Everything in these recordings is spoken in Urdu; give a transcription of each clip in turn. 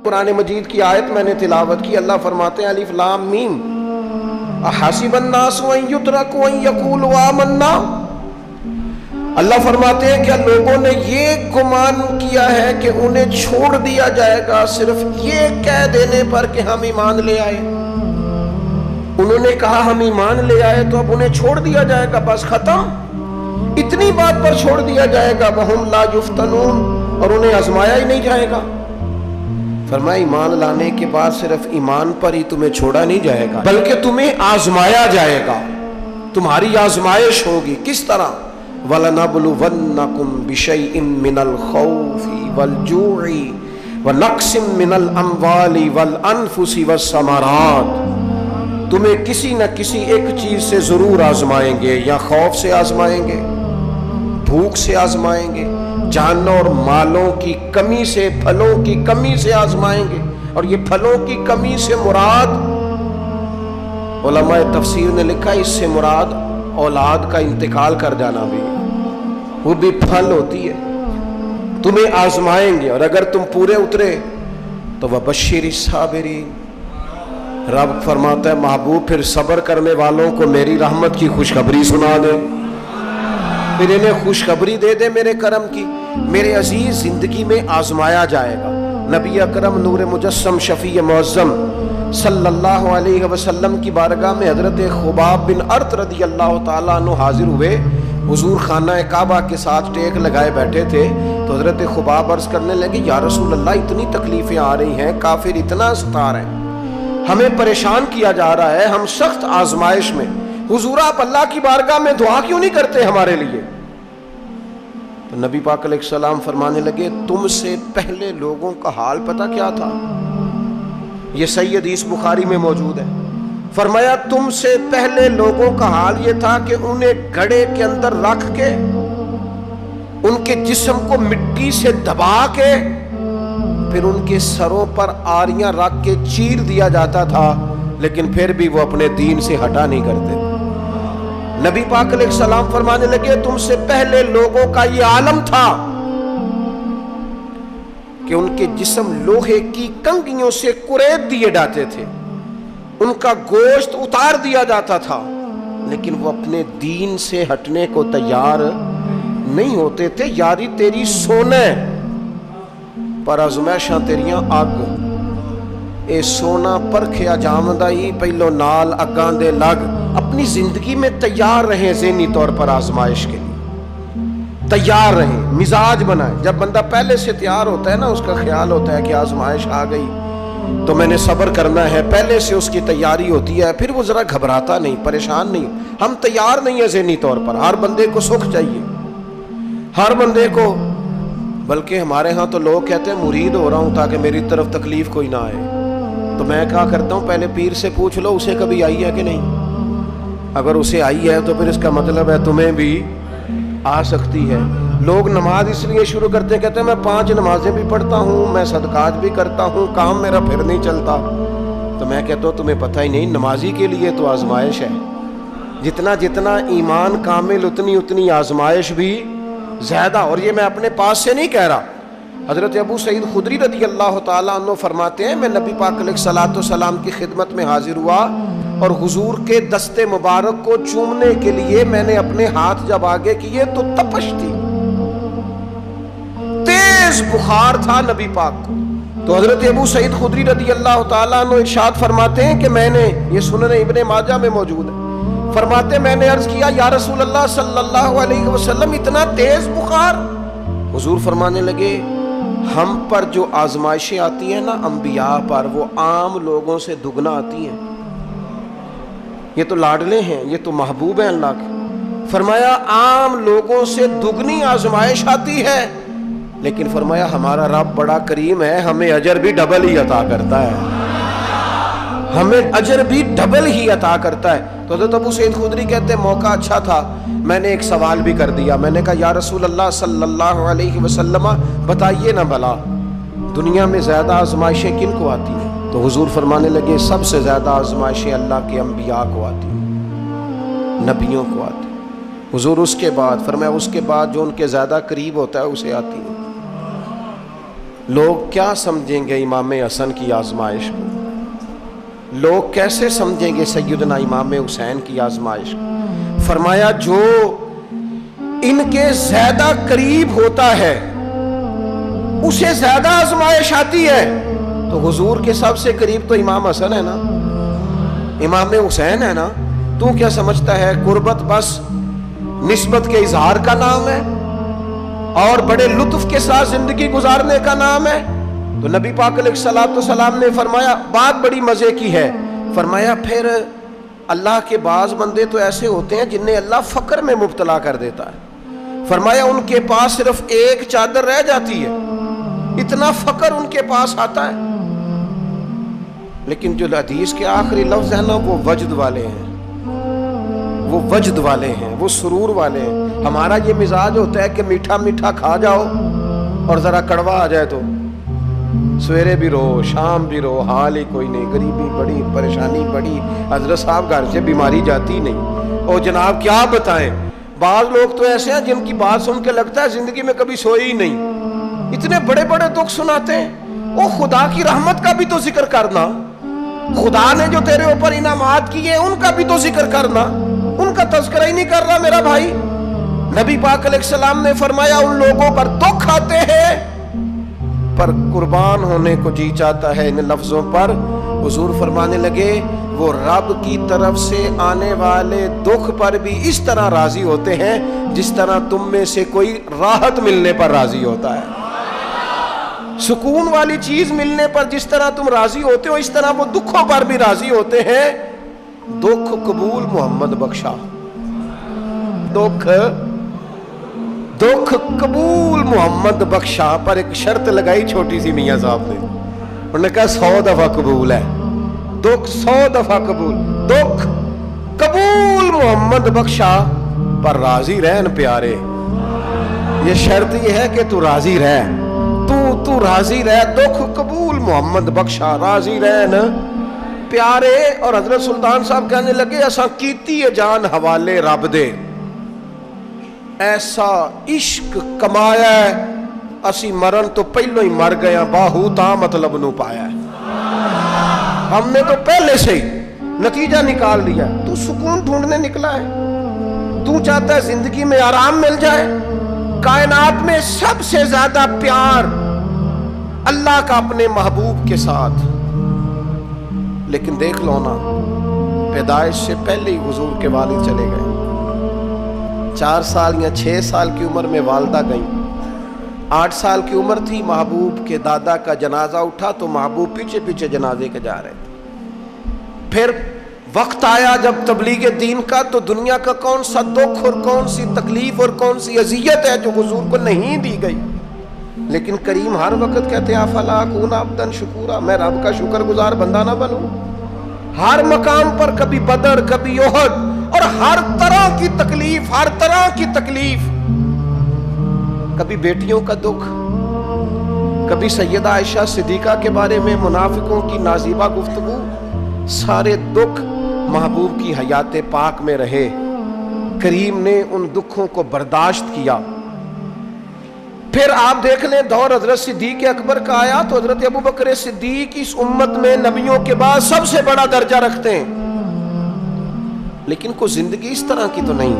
قرآن مجید کی آیت میں نے تلاوت کی، اللہ فرماتے ہیں الف لام میم احسب الناس ان یترکوا ان یقولوا آمنا۔ اللہ فرماتے ہیں کہ لوگوں نے یہ گمان کیا ہے کہ انہیں چھوڑ دیا جائے گا صرف یہ کہہ دینے پر کہ ہم ایمان لے آئے۔ انہوں نے کہا ہم ایمان لے آئے تو اب انہیں چھوڑ دیا جائے گا، بس ختم، اتنی بات پر چھوڑ دیا جائے گا۔ وہم لا یفتنون، اور انہیں آزمایا ہی نہیں جائے گا۔ فرمایا ایمان لانے کے بعد صرف ایمان پر ہی تمہیں چھوڑا نہیں جائے گا بلکہ تمہیں آزمایا جائے گا، تمہاری آزمائش ہوگی۔ کس طرح؟ وَلَنَبْلُوَنَّكُمْ بِشَيْءٍ مِّنَ الْخَوْفِ وَالْجُوعِ وَنَقْصٍ مِّنَ الْأَمْوَالِ وَالْأَنفُسِ وَالثَّمَرَاتِ، تمہیں کسی نہ کسی ایک چیز سے ضرور آزمائیں گے، یا خوف سے آزمائیں گے، بھوک سے آزمائیں گے، جانوں اور مالوں کی کمی سے، پھلوں کی کمی سے آزمائیں گے۔ اور یہ پھلوں کی کمی سے مراد، علماء تفسیر نے لکھا اس سے مراد اولاد کا انتقال کر جانا بھی، وہ بھی پھل ہوتی ہے۔ تمہیں آزمائیں گے اور اگر تم پورے اترے تو وَبَشِّرِ الصَّابِرِينَ، رب فرماتا ہے محبوب پھر صبر کرنے والوں کو میری رحمت کی خوشخبری سنا دے، پھر انہیں خوشخبری دے دے میرے کرم کی۔ میرے عزیز زندگی میں آزمایا جائے گا۔ نبی اکرم نور مجسم شفیع معظم صلی اللہ علیہ وسلم کی بارگاہ میں حضرت خباب بن ارت رضی اللہ تعالیٰ عنہ حاضر ہوئے۔ حضور خانہ کعبہ کے ساتھ ٹیک لگائے بیٹھے تھے تو حضرت خباب عرض کرنے لگے یا رسول اللہ اتنی تکلیفیں آ رہی ہیں، کافر اتنا ستا رہے ہیں، ہمیں پریشان کیا جا رہا ہے، ہم سخت آزمائش میں، حضور آپ اللہ کی بارگاہ میں دعا کیوں نہیں کرتے ہمارے لیے؟ تو نبی پاک علیہ السلام فرمانے لگے تم سے پہلے لوگوں کا حال پتہ کیا تھا؟ یہ صحیح حدیث بخاری میں موجود ہے۔ فرمایا تم سے پہلے لوگوں کا حال یہ تھا کہ انہیں گھڑے کے اندر رکھ کے ان کے جسم کو مٹی سے دبا کے پھر ان کے سروں پر آریاں رکھ کے چیر دیا جاتا تھا، لیکن پھر بھی وہ اپنے دین سے ہٹا نہیں کرتے۔ نبی پاک علیہ السلام فرمانے لگے تم سے پہلے لوگوں کا یہ عالم تھا کہ ان کے جسم لوہے کی کنگھیوں سے کریت دیے جاتے تھے، ان کا گوشت اتار دیا جاتا تھا، لیکن وہ اپنے دین سے ہٹنے کو تیار نہیں ہوتے تھے۔ یاری تیری سونے پر آزمائشاں تیریاں آگ، اے سونا پرکھیا جامدہ ہی پہلو نال اگاں دے لگ۔ اپنی زندگی میں تیار رہیں، ذہنی طور پر آزمائش کے لیے تیار رہیں، مزاج بنائیں۔ جب بندہ پہلے سے تیار ہوتا ہے نا، اس کا خیال ہوتا ہے کہ آزمائش آ گئی تو میں نے صبر کرنا ہے، پہلے سے اس کی تیاری ہوتی ہے، پھر وہ ذرا گھبراتا نہیں، پریشان نہیں۔ ہم تیار نہیں ہیں ذہنی طور پر۔ ہر بندے کو سکھ چاہیے، ہر بندے کو، بلکہ ہمارے ہاں تو لوگ کہتے ہیں مرید ہو رہا ہوں تاکہ میری طرف تکلیف کوئی نہ آئے۔ تو میں کہا کرتا ہوں پہلے پیر سے پوچھ لو اسے کبھی آئی ہے کہ نہیں، اگر اسے آئی ہے تو پھر اس کا مطلب ہے تمہیں بھی آ سکتی ہے۔ لوگ نماز اس لیے شروع کرتے ہیں، کہتے ہیں میں 5 نمازیں بھی پڑھتا ہوں، میں صدقات بھی کرتا ہوں، کام میرا پھر نہیں چلتا۔ تو میں کہتا ہوں تمہیں پتہ ہی نہیں، نمازی کے لیے تو آزمائش ہے، جتنا جتنا ایمان کامل اتنی اتنی آزمائش بھی زیادہ۔ اور یہ میں اپنے پاس سے نہیں کہہ رہا، حضرت ابو سعید خدری رضی اللہ تعالیٰ عنہ فرماتے ہیں میں نبی پاک علیہ الصلوۃ والسلام کی خدمت میں حاضر ہوا اور حضور کے دست مبارک کو چومنے کے لیے میں نے اپنے ہاتھ جب آگے کیے تو تپش تھی، تیز بخار تھا نبی پاک کو۔ تو حضرت ابو سعید خدری رضی اللہ تعالیٰ عنہ ارشاد فرماتے ہیں کہ میں نے، یہ سنن ابن ماجہ میں موجود ہے، فرماتے میں نے عرض کیا یا رسول اللہ صلی اللہ علیہ وسلم اتنا تیز بخار؟ حضور فرمانے لگے ہم پر جو آزمائشیں آتی ہیں نا انبیاء پر، وہ عام لوگوں سے دگنا آتی ہیں۔ یہ تو لاڈلے ہیں، یہ تو محبوب ہیں اللہ کے۔ فرمایا عام لوگوں سے دگنی آزمائش آتی ہے، لیکن فرمایا ہمارا رب بڑا کریم ہے، ہمیں اجر بھی ڈبل ہی عطا کرتا ہے، ہمیں اجر بھی ڈبل ہی عطا کرتا ہے۔ تو حضرت ابو سعید خدری کہتے ہیں موقع اچھا تھا، میں نے ایک سوال بھی کر دیا، میں نے کہا یا رسول اللہ صلی اللہ علیہ وسلم بتائیے نا بھلا دنیا میں زیادہ آزمائشیں کن کو آتی ہیں؟ تو حضور فرمانے لگے سب سے زیادہ آزمائشیں اللہ کے انبیاء کو آتی ہیں، نبیوں کو آتی ہیں۔ حضور اس کے بعد فرمایا اس کے بعد جو ان کے زیادہ قریب ہوتا ہے اسے آتی ہے۔ لوگ کیا سمجھیں گے امام حسن کی آزمائش کو؟ لوگ کیسے سمجھیں گے سیدنا امام حسین کی آزمائش کو؟ فرمایا جو ان کے زیادہ قریب ہوتا ہے اسے زیادہ آزمائش آتی ہے. تو حضور کے سب سے قریب تو امام حسن ہے نا، امام حسین ہے نا. تو کیا سمجھتا ہے قربت بس نسبت کے اظہار کا نام ہے اور بڑے لطف کے ساتھ زندگی گزارنے کا نام ہے؟ تو نبی پاک علیہ الصلوۃ والسلام نے فرمایا بات بڑی مزے کی ہے. فرمایا پھر اللہ کے بعض بندے تو ایسے ہوتے ہیں جنہیں اللہ فقر میں مبتلا کر دیتا ہے. فرمایا ان کے پاس صرف ایک چادر رہ جاتی ہے، اتنا فقر ان کے پاس آتا ہے. لیکن جو حدیث کے آخری لفظ ہیں نا وہ وجد والے ہیں، وہ وجد والے ہیں، وہ سرور والے ہیں. ہمارا یہ مزاج ہوتا ہے کہ میٹھا میٹھا کھا جاؤ اور ذرا کڑوا آ جائے تو سویرے بھی رو شام بھی رو، حال ہی کوئی نہیں، غریبی بڑی، پریشانی بڑی، حضرت صاحب گھر سے بیماری جاتی نہیں. اور جناب کیا بتائیں، بعض لوگ تو ایسے ہیں جن کی بات سن کے لگتا ہے زندگی میں کبھی سوئے ہی نہیں، اتنے بڑے بڑے دکھ سناتے ہیں. او خدا کی رحمت کا بھی تو ذکر کرنا، خدا نے جو تیرے اوپر انعامات کیے ان کا بھی تو ذکر کرنا. ان کا تذکرہ ہی نہیں کر رہا میرا بھائی. نبی پاک علیہ السلام نے فرمایا ان لوگوں پر دکھ آتے ہیں پر قربان ہونے کو جی چاہتا ہے ان لفظوں پر. حضور فرمانے لگے وہ رب کی طرف سے آنے والے دکھ پر بھی اس طرح راضی ہوتے ہیں جس طرح تم میں سے کوئی راحت ملنے پر راضی ہوتا ہے. سکون والی چیز ملنے پر جس طرح تم راضی ہوتے ہو اس طرح وہ دکھوں پر بھی راضی ہوتے ہیں. دکھ قبول محمد بخشا، دکھ قبول محمد بخشا. پر ایک شرط لگائی چھوٹی سی میاں صاحب نے، انہوں نے کہا 100 دفعہ قبول ہے، دکھ 100 دفعہ قبول. دکھ قبول محمد بخشا پر راضی رہن پیارے. یہ شرط یہ ہے کہ تو راضی رہ، تو راضی رہ. دکھ قبول محمد بخشا، راضی رہن پیارے. اور حضرت سلطان صاحب کہنے لگے ایسا کیتی ہے جان حوالے رب دے، ایسا عشق کمایا ہے اسی مرن تو پہلو ہی مر گیا، باہو تا مطلب نو پایا ہے. ہم نے تو پہلے سے ہی نتیجہ نکال لیا. تو سکون ڈھونڈنے نکلا ہے، تو چاہتا ہے زندگی میں آرام مل جائے. کائنات میں سب سے زیادہ پیار اللہ کا اپنے محبوب کے ساتھ. لیکن دیکھ لو نا پیدائش سے پہلے ہی حضور کے والد چلے گئے. 4 سال یا 6 سال کی عمر میں والدہ گئیں. 8 سال کی عمر تھی، محبوب کے دادا کا جنازہ اٹھا تو محبوب پیچھے پیچھے جنازے کے جا رہے تھے. پھر وقت آیا جب تبلیغ دین کا تو دنیا کا کون سا دکھ اور کون سی تکلیف اور کون سی اذیت ہے جو حضور کو نہیں دی گئی. لیکن کریم ہر وقت کہتے ہیں افلا اکون عبدا شکورا، میں رب کا شکر گزار بندہ نہ بنوں. ہر مقام پر کبھی بدر کبھی احد اور ہر طرح کی تکلیف، ہر طرح کی تکلیف. کبھی بیٹیوں کا دکھ، کبھی سیدہ عائشہ صدیقہ کے بارے میں منافقوں کی نازیبہ گفتگو. سارے دکھ محبوب کی حیات پاک میں رہے. کریم نے ان دکھوں کو برداشت کیا. پھر آپ دیکھ لیں دور حضرت صدیق اکبر کا آیا تو حضرت ابو بکر صدیق اس امت میں نبیوں کے بعد سب سے بڑا درجہ رکھتے ہیں. لیکن کوئی زندگی اس طرح کی تو نہیں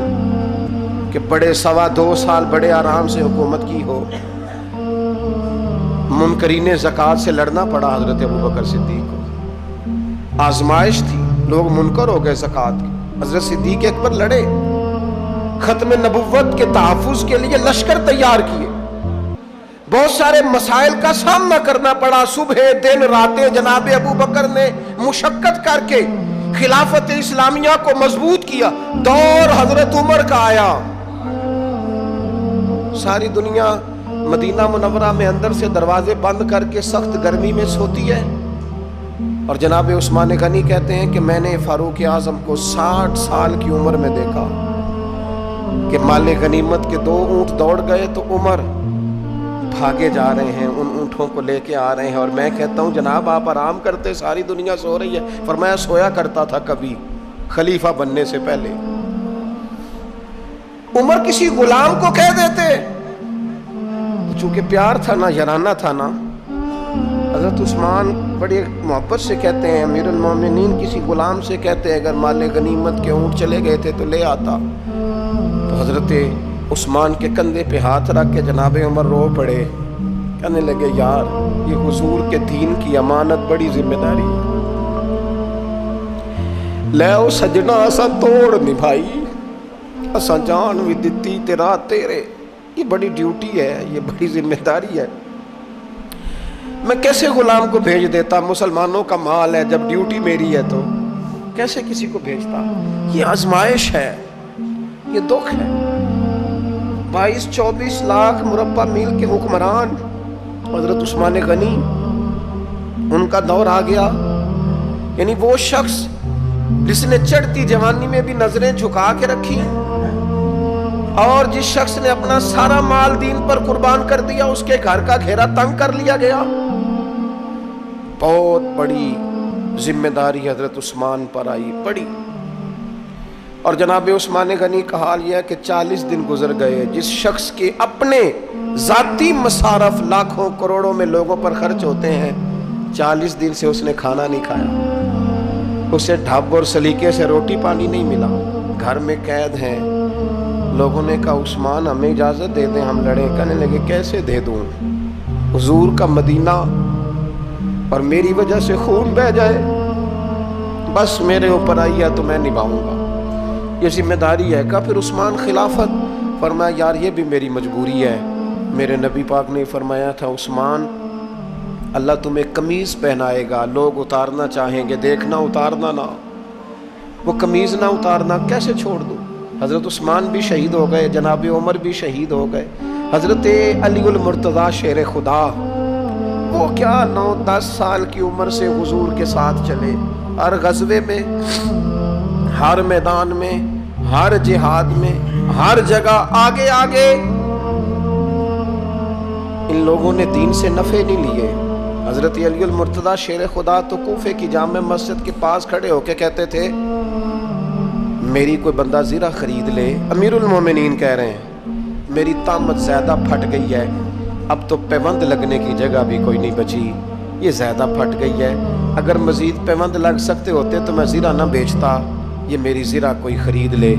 کہ بڑے 2.25 سال بڑے آرام سے حکومت کی ہو. منکرین زکوٰۃ سے لڑنا پڑا حضرت ابو بکر صدیق کو. آزمائش تھی، لوگ منکر ہو گئے زکوٰۃ کی. حضرت صدیق اکبر لڑے، ختم نبوت کے تحفظ کے لیے لشکر تیار کیے. بہت سارے مسائل کا سامنا کرنا پڑا. صبح دن راتیں جناب ابو بکر نے مشقت کر کے خلافت اسلامیہ کو مضبوط کیا. دور حضرت عمر کا آیا. ساری دنیا مدینہ منورہ میں اندر سے دروازے بند کر کے سخت گرمی میں سوتی ہے اور جناب عثمان غنی کہتے ہیں کہ میں نے فاروق اعظم کو 60 سال کی عمر میں دیکھا کہ مال غنیمت کے 2 اونٹ دوڑ گئے تو عمر بھاگے جا رہے ہیں، ان اونٹوں کو لے کے آ رہے ہیں. اور میں کہتا ہوں جناب آپ آرام کرتے، ساری دنیا سو رہی ہے. فرمایا سویا کرتا تھا کبھی خلیفہ بننے سے پہلے. عمر کسی غلام کو کہہ دیتے، چونکہ پیار تھا نا، یارانہ تھا نا، حضرت عثمان بڑی محبت سے کہتے ہیں امیر المومنین کسی غلام سے کہتے ہیں اگر مال غنیمت کے اونٹ چلے گئے تھے تو لے آتا. تو حضرت عثمان کے کندھے پہ ہاتھ رکھ کے جناب عمر رو پڑے. کہنے لگے یار یہ حضور کے دین کی امانت بڑی ذمہ داری ہے. لے او سجنا اسا توڑ نبھائی اسا جان بھی دتی تیرا تیرے. یہ بڑی ڈیوٹی ہے, یہ بڑی ذمہ داری ہے. میں کیسے غلام کو بھیج دیتا؟ مسلمانوں کا مال ہے, جب ڈیوٹی میری ہے تو کیسے کسی کو بھیجتا؟ یہ آزمائش ہے, یہ دکھ ہے. 22-24 لاکھ مربع میل کے حکمران حضرت عثمان غنی, ان کا دور آ گیا. یعنی وہ شخص جس نے چڑھتی جوانی میں بھی نظریں جھکا کے رکھی, اور جس شخص نے اپنا سارا مال دین پر قربان کر دیا, اس کے گھر کا گھیرا تنگ کر لیا گیا. بہت بڑی ذمہ داری حضرت عثمان پر آئی, بڑی. اور جناب عثمان غنی کا حال یہ ہے کہ 40 دن گزر گئے. جس شخص کے اپنے ذاتی مصارف لاکھوں کروڑوں میں لوگوں پر خرچ ہوتے ہیں, 40 دن سے اس نے کھانا نہیں کھایا. اسے ڈھب اور سلیقے سے روٹی پانی نہیں ملا, گھر میں قید ہیں. لوگوں نے کہا عثمان ہمیں اجازت دے دیں ہم لڑیں. کہنے لگے کیسے دے دوں؟ حضور کا مدینہ اور میری وجہ سے خون بہہ جائے, بس میرے اوپر آئی ہے تو میں نبھاؤں گا, یہ ذمہ داری ہے. کہا پھر عثمان خلافت؟ فرمایا یار یہ بھی میری مجبوری ہے. میرے نبی پاک نے فرمایا تھا عثمان اللہ تمہیں قمیض پہنائے گا, لوگ اتارنا چاہیں گے, دیکھنا اتارنا نہ. وہ قمیض نہ اتارنا کیسے چھوڑ دوں؟ حضرت عثمان بھی شہید ہو گئے, جناب عمر بھی شہید ہو گئے. حضرت علی المرتضیٰ شیر خدا, وہ کیا 9-10 سال کی عمر سے حضور کے ساتھ چلے, ہر غزوے میں, ہر میدان میں, ہر جہاد میں, ہر جگہ آگے آگے. ان لوگوں نے دین سے نفع نہیں لیے. حضرت علی المرتضیٰ شیر خدا تو کوفے کی جامع مسجد کے پاس کھڑے ہو کے کہتے تھے میری کوئی بندہ زیرہ خرید لے. امیر المومنین کہہ رہے ہیں میری طامت زیادہ پھٹ گئی ہے, اب تو پیوند لگنے کی جگہ بھی کوئی نہیں بچی, یہ زیادہ پھٹ گئی ہے. اگر مزید پیوند لگ سکتے ہوتے تو میں زیرہ نہ بیچتا. یہ میری زیرہ کوئی خرید لے,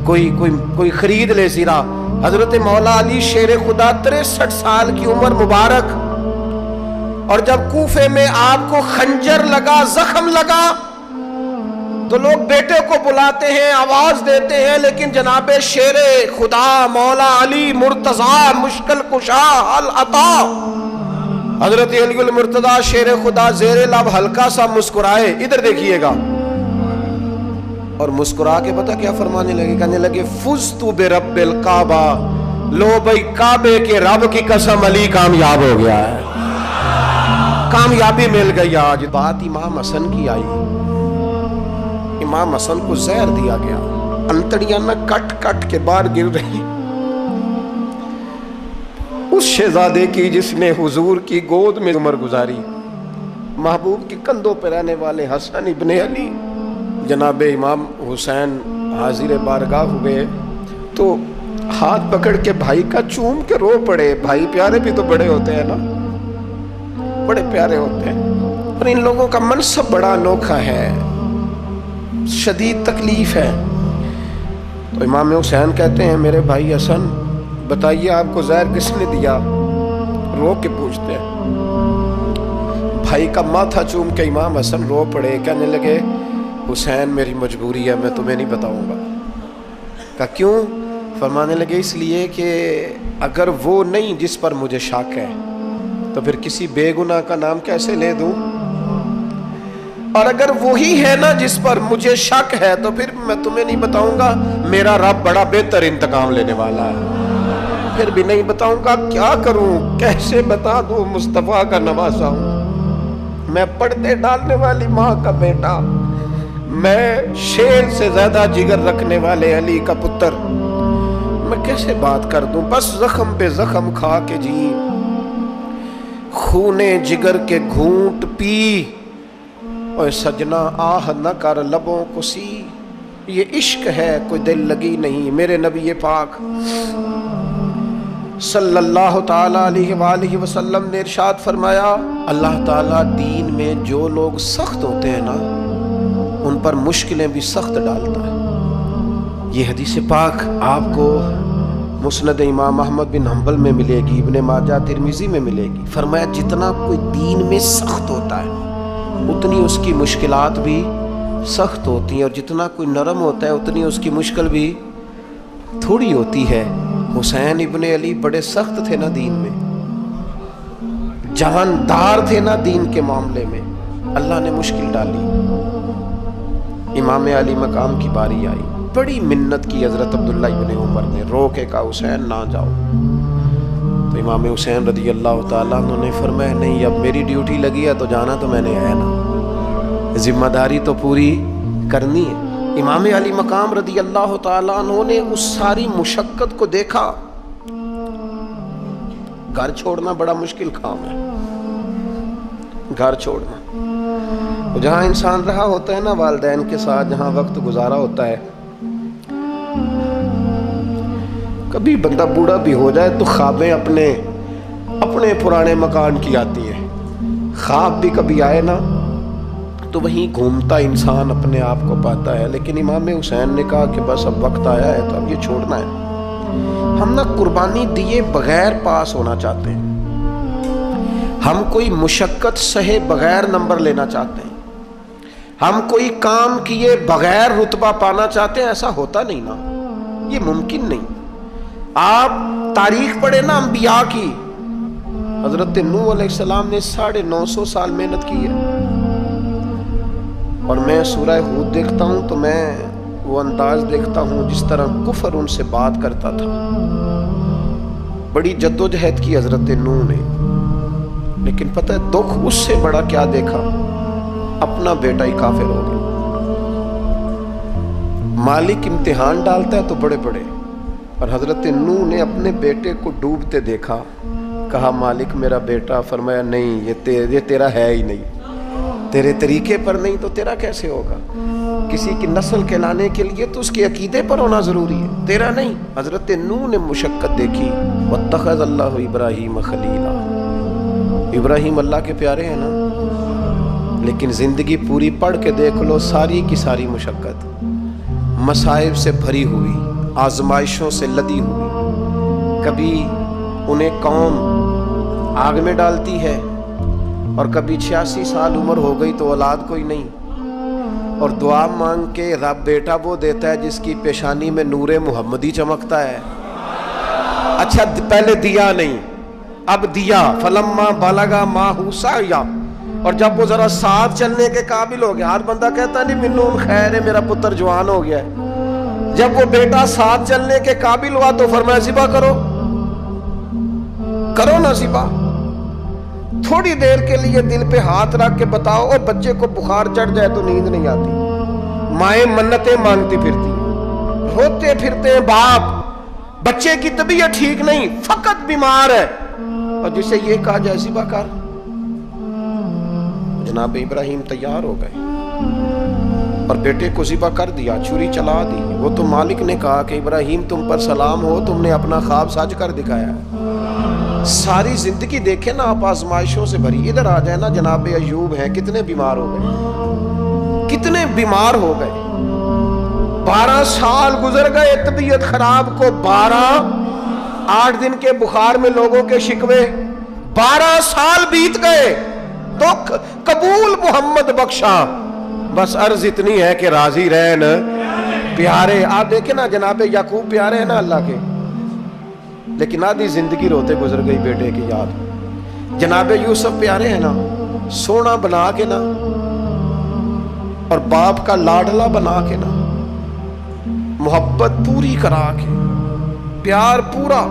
کوئی خرید لے زیرہ. حضرت مولا علی شیر خدا 63 سال کی عمر مبارک, اور جب کوفے میں آپ کو خنجر لگا, زخم لگا, تو لوگ بیٹے کو بلاتے ہیں, آواز دیتے ہیں, لیکن جناب شیر خدا مولا علی مرتضیٰ مشکل کشا حل عطا حضرت علی المرتضیٰ شیر خدا زیر لب ہلکا سا مسکرائے, ادھر دیکھیے گا, اور مسکرا کے پتہ کیا فرمانے لگے؟ کہنے لگے فزت برب الکعبہ, لو بھائی کعبے کے رب کی قسم علی کامیاب ہو گیا ہے, کامیابی مل گئی. آج بات امام حسن کی آئی, امام حسن کو زہر دیا گیا, انتڑیاں نہ کٹ کٹ کے باہر گر رہی. اس شہزادے کی جس نے حضور کی گود میں عمر گزاری, محبوب کے کندھوں پہ رہنے والے حسن ابن علی, جناب امام حسین حاضر بارگاہ ہوئے تو ہاتھ پکڑ کے بھائی کا چوم کے رو پڑے. بھائی پیارے بھی تو بڑے ہوتے ہیں نا, بڑے پیارے ہوتے ہیں. اور ان لوگوں کا منصب بڑا انوکھا ہے, شدید تکلیف ہے. تو امام حسین کہتے ہیں میرے بھائی حسن بتائیے آپ کو زہر کس نے دیا؟ رو کے پوچھتے ہیں. بھائی کا ماتھا چوم کے امام حسن رو پڑے, کہنے لگے حسین میری مجبوری ہے, میں تمہیں نہیں بتاؤں گا. کہا کیوں؟ فرمانے لگے اس لیے کہ اگر وہ نہیں جس پر مجھے شک ہے تو پھر کسی بے گناہ کا نام کیسے لے دوں, اور اگر وہی ہے نا جس پر مجھے شک ہے تو پھر میں تمہیں نہیں بتاؤں گا. میرا رب بڑا بہتر انتقام لینے والا ہے, پھر بھی نہیں بتاؤں گا. کیا کروں, کیسے بتا دوں؟ مصطفیٰ کا نواسا ہوں میں, پردے ڈالنے والی ماں کا بیٹا, میں شیر سے زیادہ جگر رکھنے والے علی کا پتر, میں کیسے بات کر دوں؟ بس زخم پہ زخم کھا کے جی, خونے جگر کے گھونٹ پی, اور سجنا آہ نہ کر لبوں کو سی. یہ عشق ہے کوئی دل لگی نہیں. میرے نبی پاک صلی اللہ تعالیٰ علیہ وآلہ وسلم نے ارشاد فرمایا، اللہ تعالیٰ دین میں جو لوگ سخت ہوتے ہیں نا ان پر مشکلیں بھی سخت ڈالتا ہے۔ یہ حدیث پاک آپ کو مسند امام احمد بن حنبل میں ملے گی، ابن ماجہ ترمذی میں ملے گی۔ فرمایا جتنا کوئی دین میں سخت ہوتا ہے اتنی اس کی مشکلات بھی سخت ہوتی ہیں، اور جتنا کوئی نرم ہوتا ہے اتنی اس کی مشکل بھی تھوڑی ہوتی ہے۔ حسین ابن علی بڑے سخت تھے نا دین میں، جواندار تھے نا دین کے معاملے میں، اللہ نے مشکل ڈالی۔ امام علی مقام کی باری آئی، بڑی منت کی حضرت عبداللہ ابن عمر نے، رو کے کہا حسین نہ جاؤ۔ تو امام حسین رضی اللہ تعالیٰ عنہ نے فرمایا نہیں، اب میری ڈیوٹی لگی ہے تو جانا تو میں نے ہے نا، ذمہ داری تو پوری کرنی ہے۔ امام علی مقام رضی اللہ تعالیٰ عنہ نے اس ساری مشقت کو دیکھا۔ گھر چھوڑنا بڑا مشکل کام ہے، گھر چھوڑنا، جہاں انسان رہا ہوتا ہے نا والدین کے ساتھ، جہاں وقت گزارا ہوتا ہے، کبھی بندہ بوڑھا بھی ہو جائے تو خوابیں اپنے پرانے مکان کی آتی ہیں۔ خواب بھی کبھی آئے نا تو وہیں گھومتا انسان اپنے آپ کو پاتا ہے، لیکن امام حسین نے کہا کہ بس اب وقت آیا ہے تو اب یہ چھوڑنا ہے۔ ہم نہ قربانی دیے بغیر پاس ہونا چاہتے ہیں، ہم کوئی مشقت سہے بغیر نمبر لینا چاہتے ہیں، ہم کوئی کام کیے بغیر رتبہ پانا چاہتے ہیں۔ ایسا ہوتا نہیں نا، یہ ممکن نہیں۔ آپ تاریخ پڑھیں نا انبیاء کی، حضرت نوح علیہ السلام نے 950 سال محنت کی ہے، اور میں سورہ ہود دیکھتا ہوں تو میں وہ انداز دیکھتا ہوں جس طرح کفر ان سے بات کرتا تھا۔ بڑی جدوجہد کی حضرت نوح نے، لیکن پتہ ہے دکھ اس سے بڑا کیا دیکھا، اپنا بیٹا ہی کافر ہو گیا۔ مالک امتحان ڈالتا ہے تو بڑے بڑے، اور حضرت نوح نے اپنے بیٹے کو ڈوبتے دیکھا، کہا مالک میرا بیٹا، فرمایا نہیں یہ تیرا ہے ہی نہیں، تیرے طریقے پر نہیں تو تیرا کیسے ہوگا؟ کسی کی نسل کہلانے کے لیے تو اس کے عقیدے پر ہونا ضروری ہے، تیرا نہیں۔ حضرت نوح نے مشقت دیکھی، واتخذ اللہ ابراہیم خلیلا، ابراہیم اللہ کے پیارے ہیں نا، لیکن زندگی پوری پڑھ کے دیکھ لو، ساری کی ساری مشقت مصائب سے بھری ہوئی، آزمائشوں سے لدی ہوئی۔ کبھی انہیں قوم آگ میں ڈالتی ہے، اور کبھی 86 سال عمر ہو گئی تو اولاد کوئی نہیں، اور دعا مانگ کے رب بیٹا وہ دیتا ہے جس کی پیشانی میں نور محمدی چمکتا ہے۔ اچھا پہلے دیا نہیں، اب دیا، فلما بلغا ماہ سعیا، اور جب وہ ذرا ساتھ چلنے کے قابل ہو گیا، ہر بندہ کہتا نہیں منون خیر ہے میرا پتر جوان ہو گیا ہے، جب وہ بیٹا ساتھ چلنے کے قابل ہوا تو فرمایا ذبح کرو نا ذبح۔ تھوڑی دیر کے لیے دل پہ ہاتھ رکھ کے بتاؤ، اور بچے کو بخار چڑھ جائے تو نیند نہیں آتی، مائیں منتیں مانگتی پھرتی، روتے پھرتے ہیں باپ، بچے کی طبیعت ٹھیک نہیں، فقط بیمار ہے، اور جسے یہ کہا جائے ذبح کر۔ جناب ابراہیم تیار ہو گئے اور بیٹے کو ذبح کر دیا، چھری چلا دی۔ وہ تو مالک نے کہا کہ ابراہیم تم پر سلام ہو، تم نے اپنا خواب سچ کر دکھایا ہے۔ ساری زندگی دیکھیں نا آپ آزمائشوں سے بھری۔ ادھر آ جائے نا، جناب ایوب ہیں، کتنے بیمار ہو گئے، کتنے بیمار ہو گئے، 12 سال گزر گئے طبیعت خراب کو، 8 دن کے بخار میں لوگوں کے شکوے، 12 سال بیت گئے تو قبول محمد بخشا۔ بس عرض اتنی ہے کہ راضی رہن پیارے۔ آپ دیکھیں نا جناب یعقوب پیارے ہیں نا اللہ کے، لیکن آدھی زندگی روتے گزر گئی بیٹے کی یاد۔ جناب یوسف پیارے ہیں نا، سونا بنا کے نا، اور باپ کا لاڈلا بنا کے نا، محبت پوری کرا کے، پیار پورا۔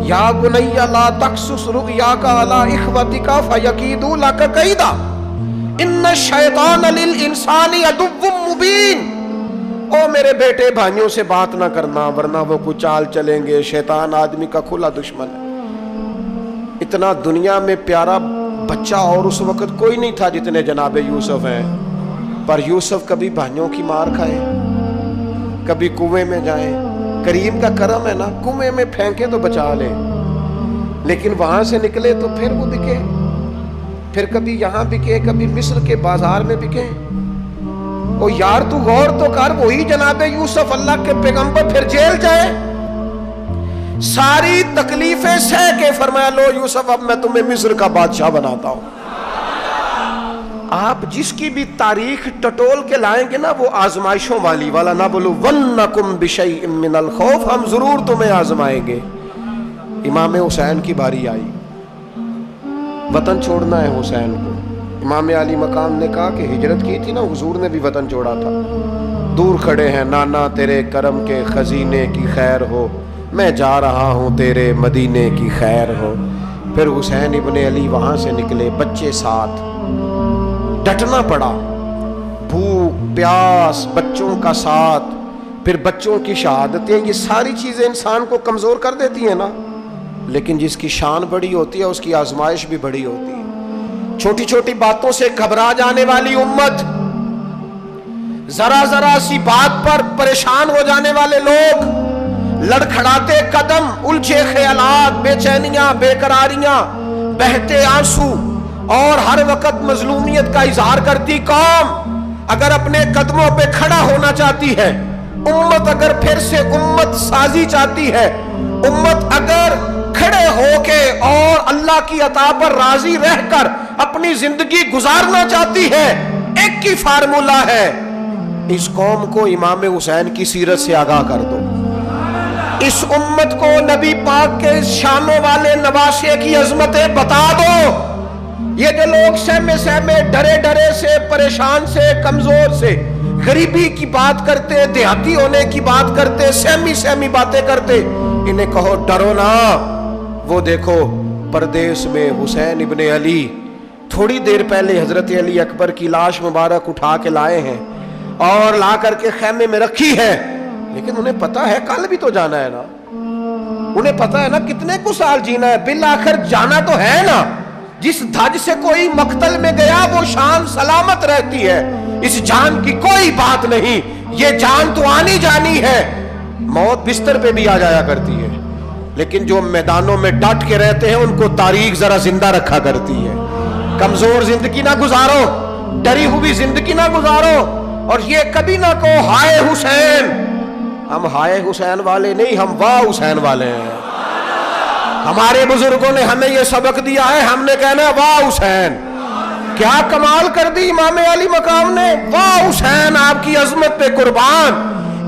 یا بنی لا تقصص رؤیاک علی اخوتک فیکیدوا لک کیدا ان الشیطان للانسان عدو مبین۔ او میرے بیٹے بھائیوں سے بات نہ کرنا ورنہ وہ کچھ چال چلیں گے، شیطان آدمی کا کھلا دشمن ہے۔ اتنا دنیا میں پیارا بچہ اور اس وقت کوئی نہیں تھا جتنے جناب یوسف ہیں، پر یوسف کبھی بھائیوں کی مار کھائے، کبھی کنویں میں جائیں۔ کریم کا کرم ہے نا، کنویں میں پھینکے تو بچا لے، لیکن وہاں سے نکلے تو پھر وہ بکے، پھر کبھی یہاں بکے، کبھی مصر کے بازار میں بکے۔ او یار تو غور تو کر، وہی جناب یوسف اللہ کے پیغمبر پھر جیل جائے، ساری تکلیفیں سہ کے فرمایا لو یوسف اب میں تمہیں مصر کا بادشاہ بناتا ہوں۔ آپ جس کی بھی تاریخ ٹٹول کے لائیں گے نا وہ آزمائشوں والی والا، نہ بولو وَلْنَكُمْ بِشَيْءٍ مِّنَ الْخَوْفِ، ہم ضرور تمہیں آزمائیں گے۔ امام حسین کی باری آئی، وطن چھوڑنا ہے حسین کو۔ امام علی مقام نے کہا کہ ہجرت کی تھی نا، حضور نے بھی وطن چھوڑا تھا۔ دور کھڑے ہیں نانا تیرے کرم کے خزینے کی خیر ہو، میں جا رہا ہوں تیرے مدینے کی خیر ہو۔ پھر حسین ابن علی وہاں سے نکلے، بچے ساتھ، ڈٹنا پڑا، بھوک پیاس، بچوں کا ساتھ، پھر بچوں کی شہادتیں، یہ ساری چیزیں انسان کو کمزور کر دیتی ہیں نا، لیکن جس کی شان بڑی ہوتی ہے اس کی آزمائش بھی بڑی ہوتی ہے۔ چھوٹی چھوٹی باتوں سے گھبرا جانے والی امت، ذرا ذرا سی بات پر پریشان ہو جانے والے لوگ، لڑکھڑاتے قدم، الجھے خیالات، بے چینیاں، بے قراریاں، بہتے آنسو اور ہر وقت مظلومیت کا اظہار کرتی قوم اگر اپنے قدموں پہ کھڑا ہونا چاہتی ہے، امت اگر پھر سے امت سازی چاہتی ہے، امت اگر کھڑے ہو کے اور اللہ کی عطا پر راضی رہ کر اپنی زندگی گزارنا چاہتی ہے، ایک ہی فارمولہ ہے، اس قوم کو امام حسین کی سیرت سے آگاہ کر دو، اس امت کو نبی پاک کے شانوں والے نواسے کی عظمتیں بتا دو۔ یہ جو لوگ سہمے سہمے، ڈرے ڈرے سے، پریشان سے، کمزور سے، غریبی کی بات کرتے، دیہاتی ہونے کی بات کرتے، سہمی سہمی باتیں کرتے، انہیں کہو ڈرو نا، وہ دیکھو پردیس میں حسین ابن علی تھوڑی دیر پہلے حضرت علی اکبر کی لاش مبارک اٹھا کے لائے ہیں اور لا کر کے خیمے میں رکھی ہے، لیکن انہیں پتا ہے کل بھی تو جانا ہے نا، انہیں پتا ہے نا کتنے کو سال جینا ہے، بالآخر جانا تو ہے نا۔ جس دھج سے کوئی مقتل میں گیا وہ شان سلامت رہتی ہے، اس جان کی کوئی بات نہیں، یہ جان تو آنی جانی ہے، موت بستر پہ بھی آ جایا کرتی ہے، لیکن جو میدانوں میں ڈٹ کے رہتے ہیں ان کو تاریخ ذرا زندہ رکھا کرتی ہے۔ کمزور زندگی نہ گزارو، ڈری ہوئی زندگی نہ گزارو، اور یہ کبھی نہ کہو ہائے حسین، ہم ہائے حسین والے نہیں، ہم واہ حسین والے ہیں۔ ہمارے بزرگوں نے ہمیں یہ سبق دیا ہے، ہم نے کہنا ہے واہ حسین۔ کیا کمال کر دی امام علی مقام نے، واہ حسین آپ کی عظمت پہ قربان۔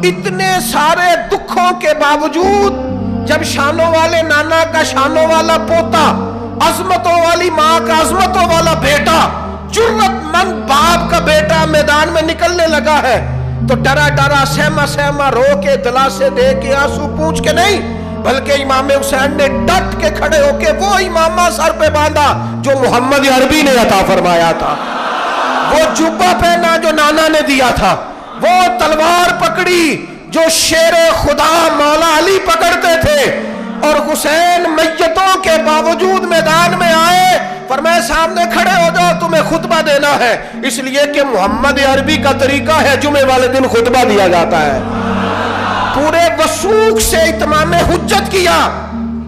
اتنے سارے دکھوں کے باوجود جب شانوں والے نانا کا شانوں والا پوتا، عظمتوں والی ماں کا عظمتوں والا بیٹا، جرت مند باپ کا بیٹا میدان میں نکلنے لگا ہے تو ڈرا ڈرا، سہما سہما، رو کے، دلاسے دے کے، آنسو پوچھ کے نہیں، بلکہ امام حسین نے ڈٹ کے کھڑے ہو کے وہ امامہ سر پہ باندھا جو محمد عربی نے عطا فرمایا تھا، وہ جبہ پہنا جو نانا نے دیا تھا، وہ تلوار پکڑی جو شیر خدا مولا علی پکڑتے تھے، اور حسین میتوں کے باوجود میدان میں آئے، فرمایا سامنے کھڑے ہو جاؤ، تمہیں خطبہ دینا ہے، اس لیے کہ محمد عربی کا طریقہ ہے جمعے والے دن خطبہ دیا جاتا ہے۔ پورے وثوق سے اتمام حجت کیا،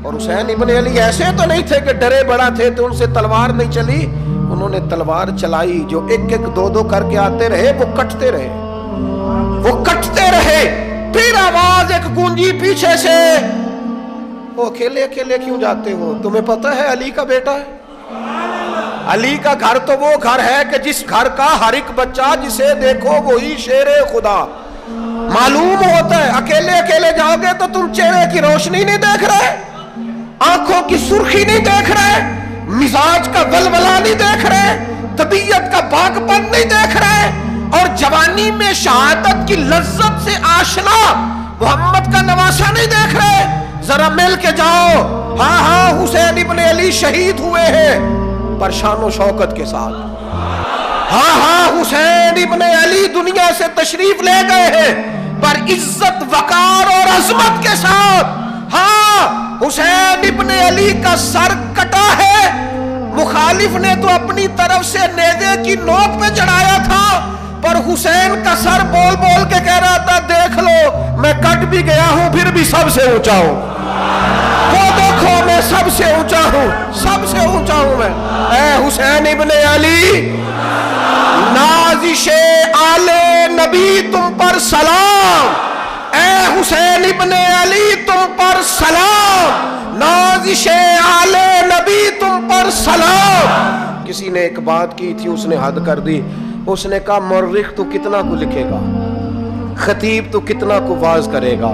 اور حسین ابن علی ایسے تو نہیں تھے کہ ڈرے بڑا تھے تو ان سے تلوار نہیں چلی، انہوں نے تلوار چلائی، جو ایک ایک دو دو کر کے آتے رہے وہ کٹتے رہے، وہ کٹتے رہے، پھر آواز ایک گونجی پیچھے سے، وہ اکیلے اکیلے کیوں جاتے ہو، تمہیں پتہ ہے علی کا بیٹا ہے، علی کا گھر تو وہ گھر ہے کہ جس گھر کا ہر ایک بچہ جسے دیکھو وہی شیر خدا معلوم ہوتا ہے۔ اکیلے اکیلے جاؤ گے تو تم چہرے کی روشنی نہیں دیکھ رہے، آنکھوں کی سرخی نہیں دیکھ رہے، مزاج کا ولولہ نہیں دیکھ رہے، طبیعت کا باغ پن نہیں دیکھ رہے، اور جوانی میں شہادت کی لذت سے آشنا محمد کا نواسا نہیں دیکھ رہے، ذرا مل کے جاؤ، ہاں ہاں حسین ابن علی شہید ہوئے ہیں پر شان و شوکت کے ساتھ، ہاں ہاں حسین ابن علی دنیا سے تشریف لے گئے ہیں پر عزت وقار اور عظمت کے ساتھ، ہاں حسین ابن علی کا سر کٹا ہے، مخالف نے تو اپنی طرف سے نیزے کی نوک پہ چڑھایا تھا، پر حسین کا سر بول بول کے کہہ رہا تھا دیکھ لو میں کٹ بھی گیا ہوں پھر بھی سب سے اونچا ہوں۔ وہ دیکھو میں سب سے اونچا ہوں، سب سے اونچا ہوں میں۔ اے حسین ابن علی، نازش آل نبی تم پر سلام، اے حسین ابن علی تم پر سلام، نازش آل نبی تم پر سلام۔ کسی نے ایک بات کی تھی، اس نے حد کر دی، اس نے کہا مورخ تو کتنا کو لکھے گا، خطیب تو کتنا کو واز کرے گا،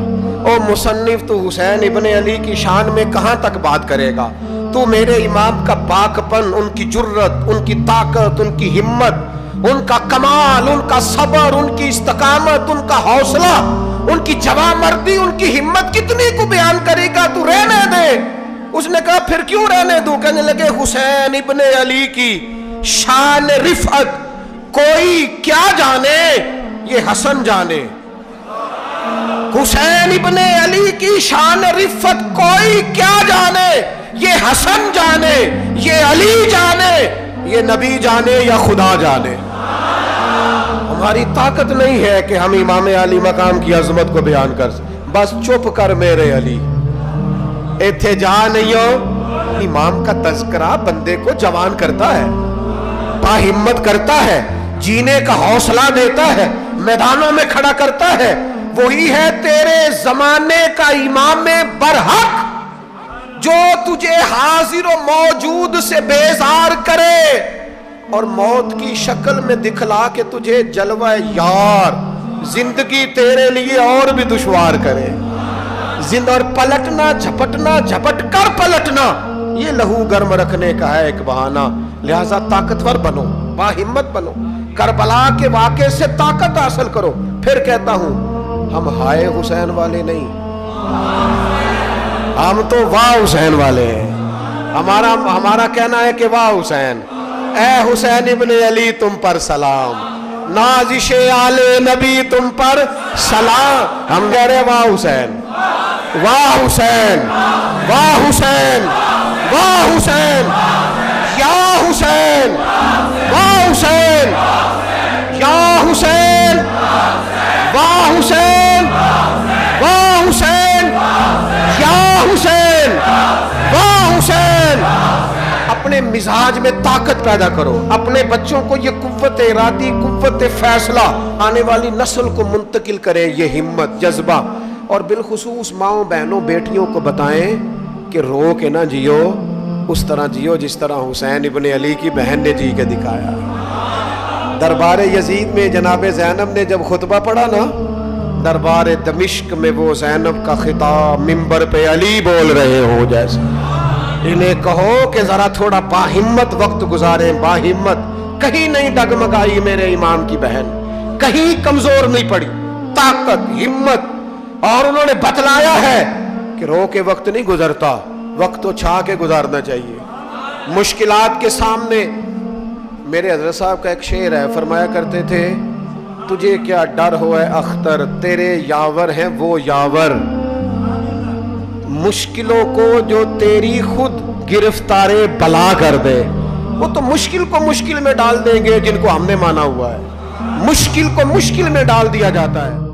اور مصنف تو حسین ابن علی کی شان میں کہاں تک بات کرے گا؟ تو میرے امام کا پاک پن، ان کی جرت، ان کی طاقت، ان کی ہمت، ان کا کمال، ان کا صبر، ان کی استقامت، ان کا حوصلہ، ان کی جواں مردی، ان کی ہمت کتنی کو بیان کرے گا؟ تو رہنے دے۔ اس نے کہا پھر کیوں رہنے دوں؟ کہنے لگے حسین ابن علی کی شان رفعت کوئی کیا جانے، یہ حسن جانے۔ حسین ابن علی کی شان رفعت کوئی کیا جانے، یہ حسن جانے، یہ علی جانے، یہ نبی جانے یا خدا جانے۔ ہماری طاقت نہیں ہے کہ ہم امام علی مقام کی عظمت کو بیان کر سکیں۔ بس چپ کر میرے علی، ایتھے جا نہیں ہو۔ امام کا تذکرہ بندے کو جوان کرتا ہے، باہمت کرتا ہے، جینے کا حوصلہ دیتا ہے، میدانوں میں کھڑا کرتا ہے۔ وہی ہے تیرے زمانے کا امام برحق، جو تجھے حاضر و موجود سے بیزار کرے اور موت کی شکل میں دکھلا کے تجھے جلوہ یار، زندگی تیرے لیے اور بھی دشوار کرے۔ اور پلٹنا، جھپٹنا، جھپٹ کر پلٹنا، یہ لہو گرم رکھنے کا ہے ایک بہانہ۔ لہذا طاقتور بنو، باہمت بنو، کربلا کے واقعے سے طاقت حاصل کرو۔ پھر کہتا ہوں ہم ہائے حسین والے نہیں، ہم تو واہ حسین والے ہیں۔ ہمارا کہنا ہے کہ واہ حسین، اے حسین ابن علی تم پر سلام، نازش آل نبی تم پر سلام۔ ہم کہہ رہے واہ حسین، واہ حسین، واہ حسین، واہ حسین، یا حسین، واہ حسین، یا حسین، واہ حسین، واہ حسین، یا حسین، واہ حسین۔ اپنے مزاج میں طاقت پیدا کرو، اپنے بچوں کو یہ قوت ارادی، قوت فیصلہ آنے والی نسل کو منتقل کریں، یہ ہمت، جذبہ۔ اور بالخصوص ماؤں، بہنوں، بیٹیوں کو بتائیں کہ رو کے نہ جیو، اس طرح جیو جس طرح حسین ابن علی کی بہن نے جی کے دکھایا۔ دربار یزید میں جناب زینب نے جب خطبہ پڑھا نا، دربار دمشق میں وہ زینب کا خطاب ممبر پہ علی بول رہے ہو جیسے۔ انہیں کہو کہ ذرا تھوڑا باہمت وقت گزاریں، باہمت، کہیں نہیں ڈگمگائی میرے امام کی بہن، کہیں کمزور نہیں پڑی، طاقت، ہمت۔ اور انہوں نے بتلایا ہے کہ رو کے وقت نہیں گزرتا، وقت تو چھا کے گزارنا چاہیے۔ مشکلات کے سامنے، میرے حضرت صاحب کا ایک شعر ہے، فرمایا کرتے تھے تجھے کیا ڈر ہو اے اختر، تیرے یاور ہیں وہ یاور، مشکلوں کو جو تیری خود گرفتار بلا کر دے۔ وہ تو مشکل کو مشکل میں ڈال دیں گے جن کو ہم نے مانا ہوا ہے، مشکل کو مشکل میں ڈال دیا جاتا ہے۔